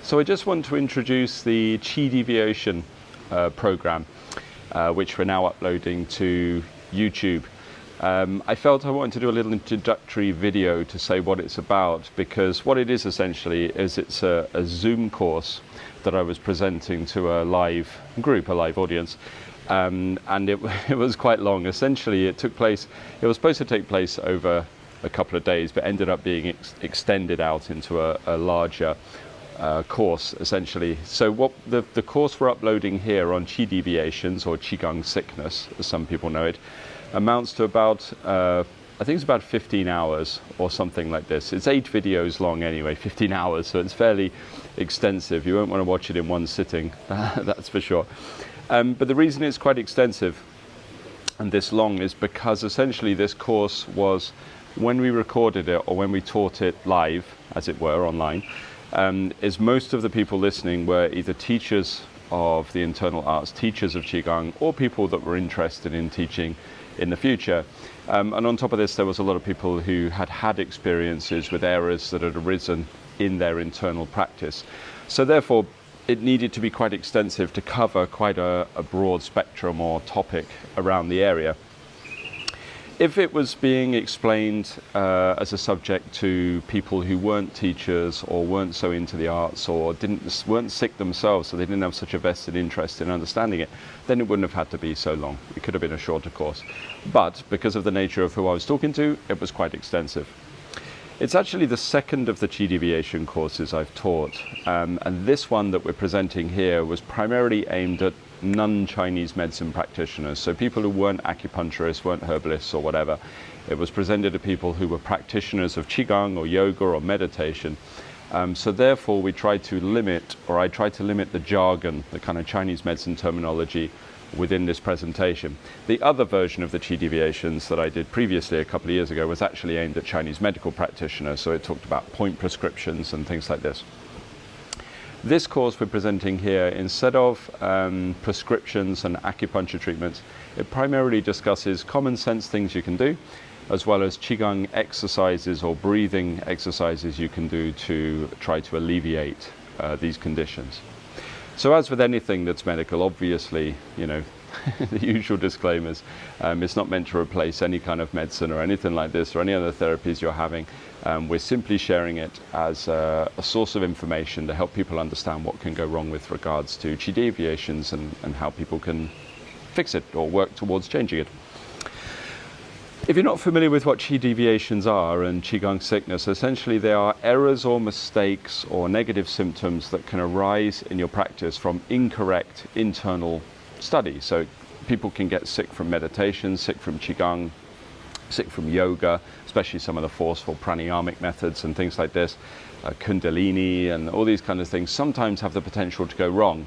So I just want to introduce the Qi Deviation program, which we're now uploading to YouTube. I felt I wanted to do a little introductory video to say what it's about, because what it is essentially is it's a Zoom course that I was presenting to a live group, a live audience, and it was quite long. Essentially, it was supposed to take place over a couple of days, but ended up being extended out into a larger course, essentially. So what the course we're uploading here on Qi Deviations, or Qigong sickness, as some people know it, amounts to about, I think it's about 15 hours or something like this. It's 8 videos long anyway, 15 hours, so it's fairly extensive. You won't want to watch it in one sitting, that's for sure. But the reason it's quite extensive and this long is because essentially this course was, when we recorded it or when we taught it live, as it were, online, is most of the people listening were either teachers of the internal arts, teachers of Qigong, or people that were interested in teaching in the future. And on top of this, there was a lot of people who had experiences with errors that had arisen in their internal practice. So therefore, it needed to be quite extensive to cover quite a broad spectrum or topic around the area. If it was being explained as a subject to people who weren't teachers or weren't so into the arts or weren't sick themselves, so they didn't have such a vested interest in understanding it, then it wouldn't have had to be so long. It could have been a shorter course. But because of the nature of who I was talking to, it was quite extensive. It's actually the second of the Qi Deviation courses I've taught, and this one that we're presenting here was primarily aimed at non-Chinese medicine practitioners, so people who weren't acupuncturists, weren't herbalists or whatever. It was presented to people who were practitioners of Qigong or yoga or meditation. So therefore I tried to limit the jargon, the kind of Chinese medicine terminology within this presentation. The other version of the Qi Deviations that I did previously a couple of years ago was actually aimed at Chinese medical practitioners, so it talked about point prescriptions and things like this. This course we're presenting here, instead of prescriptions and acupuncture treatments, it primarily discusses common sense things you can do, as well as Qigong exercises or breathing exercises you can do to try to alleviate these conditions. So as with anything that's medical, obviously, you know, the usual disclaimers, it's not meant to replace any kind of medicine or anything like this or any other therapies you're having. We're simply sharing it as a source of information to help people understand what can go wrong with regards to Qi deviations and how people can fix it or work towards changing it. If you're not familiar with what Qi deviations are and Qigong sickness, essentially they are errors or mistakes or negative symptoms that can arise in your practice from incorrect internal study. So people can get sick from meditation, sick from Qigong, sick from yoga, especially some of the forceful pranayamic methods and things like this, Kundalini and all these kind of things sometimes have the potential to go wrong.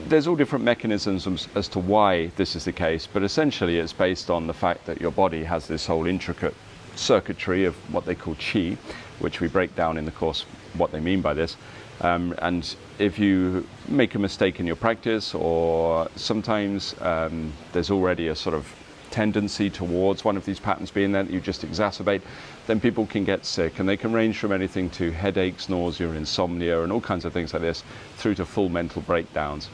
There's all different mechanisms as to why this is the case, but essentially it's based on the fact that your body has this whole intricate circuitry of what they call Qi, which we break down in the course what they mean by this. And if you make a mistake in your practice, or sometimes there's already a sort of tendency towards one of these patterns being there that you just exacerbate, then people can get sick, and they can range from anything to headaches, nausea, insomnia, and all kinds of things like this, through to full mental breakdowns.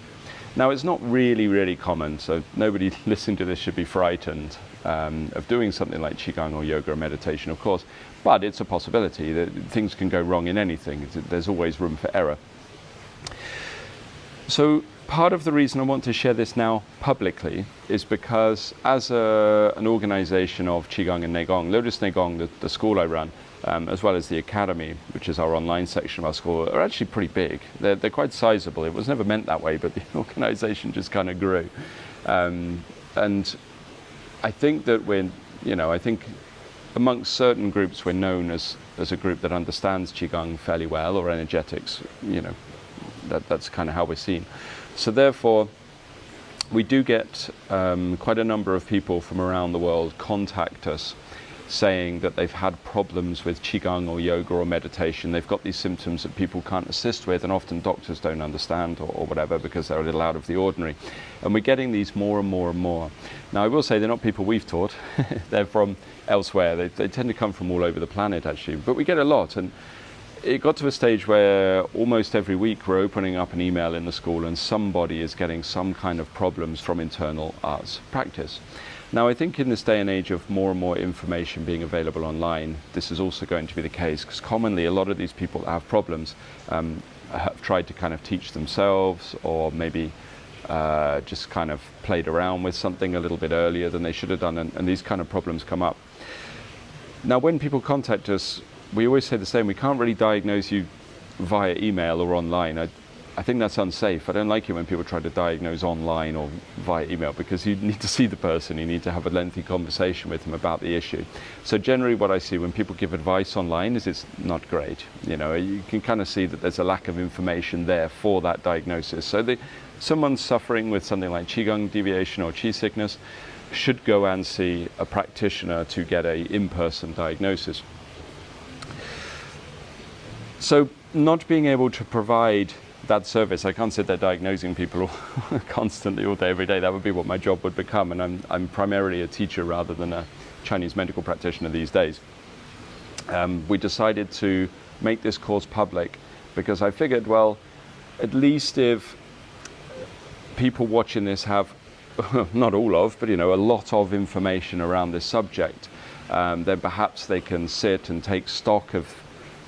Now, it's not really common, so nobody listening to this should be frightened of doing something like Qigong or yoga or meditation, of course, but it's a possibility that things can go wrong in anything. There's always room for error. So part of the reason I want to share this now publicly is because as an organization of Qigong and Nei Gong, Lotus Nei Gong, the school I run, as well as the academy, which is our online section of our school, are actually pretty big. They're quite sizable. It was never meant that way, but the organization just kind of grew. And I think that I think amongst certain groups we're known as a group that understands Qigong fairly well, or energetics, that's kind of how we're seen. So therefore, we do get quite a number of people from around the world contact us saying that they've had problems with Qigong or yoga or meditation. They've got these symptoms that people can't assist with, and often doctors don't understand or whatever, because they're a little out of the ordinary. And we're getting these more and more and more. Now, I will say they're not people we've taught. They're from elsewhere. They tend to come from all over the planet, actually. But we get a lot. And it got to a stage where almost every week we're opening up an email in the school and somebody is getting some kind of problems from internal arts practice. Now, I think in this day and age of more and more information being available online, this is also going to be the case, because commonly a lot of these people that have problems have tried to kind of teach themselves, or maybe just kind of played around with something a little bit earlier than they should have done, and these kind of problems come up. Now, when people contact us, we always say the same: we can't really diagnose you via email or online. I think that's unsafe. I don't like it when people try to diagnose online or via email, because you need to see the person, you need to have a lengthy conversation with them about the issue. So generally what I see when people give advice online is it's not great. You know, you can kind of see that there's a lack of information there for that diagnosis. So someone suffering with something like Qi Gong Deviation or Qi sickness should go and see a practitioner to get a in-person diagnosis. So not being able to provide that service, I can't sit there diagnosing people constantly all day, every day. That would be what my job would become, and I'm primarily a teacher rather than a Chinese medical practitioner these days. We decided to make this course public because I figured, well, at least if people watching this have, not all of, but a lot of information around this subject, then perhaps they can sit and take stock of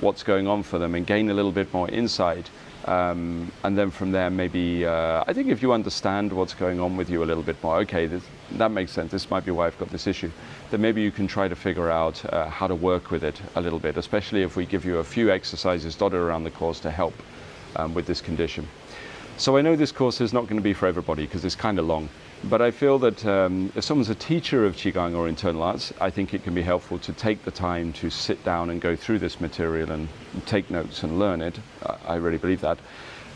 what's going on for them and gain a little bit more insight. And then from there, maybe, I think if you understand what's going on with you a little bit more, okay, that makes sense, this might be why I've got this issue, then maybe you can try to figure out how to work with it a little bit, especially if we give you a few exercises dotted around the course to help with this condition. So I know this course is not going to be for everybody because it's kind of long, but I feel that if someone's a teacher of Qigong or internal arts, I think it can be helpful to take the time to sit down and go through this material and take notes and learn it. I really believe that.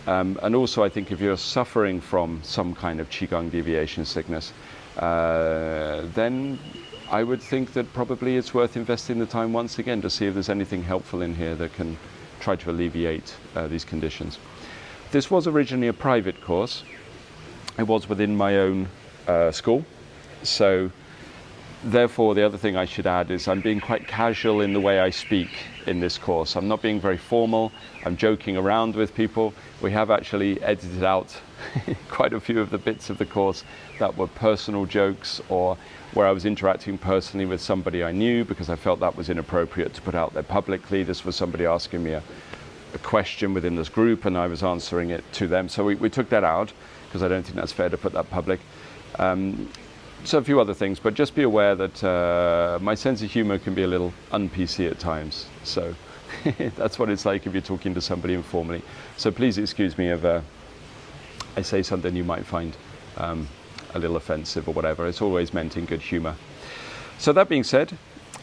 And also I think if you're suffering from some kind of Qi Gong deviation sickness, then I would think that probably it's worth investing the time once again to see if there's anything helpful in here that can try to alleviate these conditions. This was originally a private course. It was within my own school, so therefore the other thing I should add is I'm being quite casual in the way I speak in this course. I'm not being very formal, I'm joking around with people. We have actually edited out quite a few of the bits of the course that were personal jokes, or where I was interacting personally with somebody I knew because I felt that was inappropriate to put out there publicly. This was somebody asking me a question within this group and I was answering it to them. So we took that out because I don't think that's fair to put that public. So a few other things, but just be aware that my sense of humor can be a little un-PC at times. So that's what it's like if you're talking to somebody informally. So please excuse me if I say something you might find a little offensive or whatever. It's always meant in good humor. So that being said,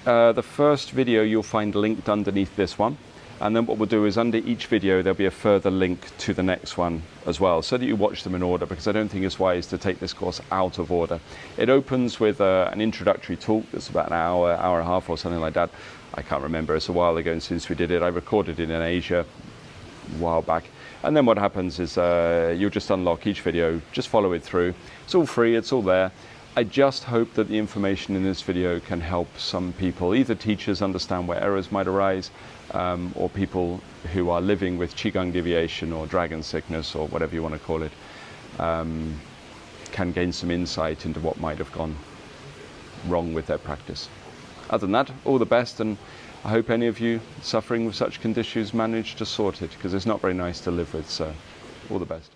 the first video you'll find linked underneath this one. And then what we'll do is under each video there'll be a further link to the next one as well, so that you watch them in order, because I don't think it's wise to take this course out of order. It opens with an introductory talk that's about an hour, hour and a half or something like that. I can't remember, it's a while ago since we did it. I recorded it in Asia a while back. And then what happens is you'll just unlock each video, just follow it through. It's all free, it's all there. I just hope that the information in this video can help some people, either teachers understand where errors might arise, or people who are living with Qi Gong deviation or dragon sickness or whatever you want to call it, can gain some insight into what might have gone wrong with their practice. Other than that, all the best, and I hope any of you suffering with such conditions manage to sort it, because it's not very nice to live with, so all the best.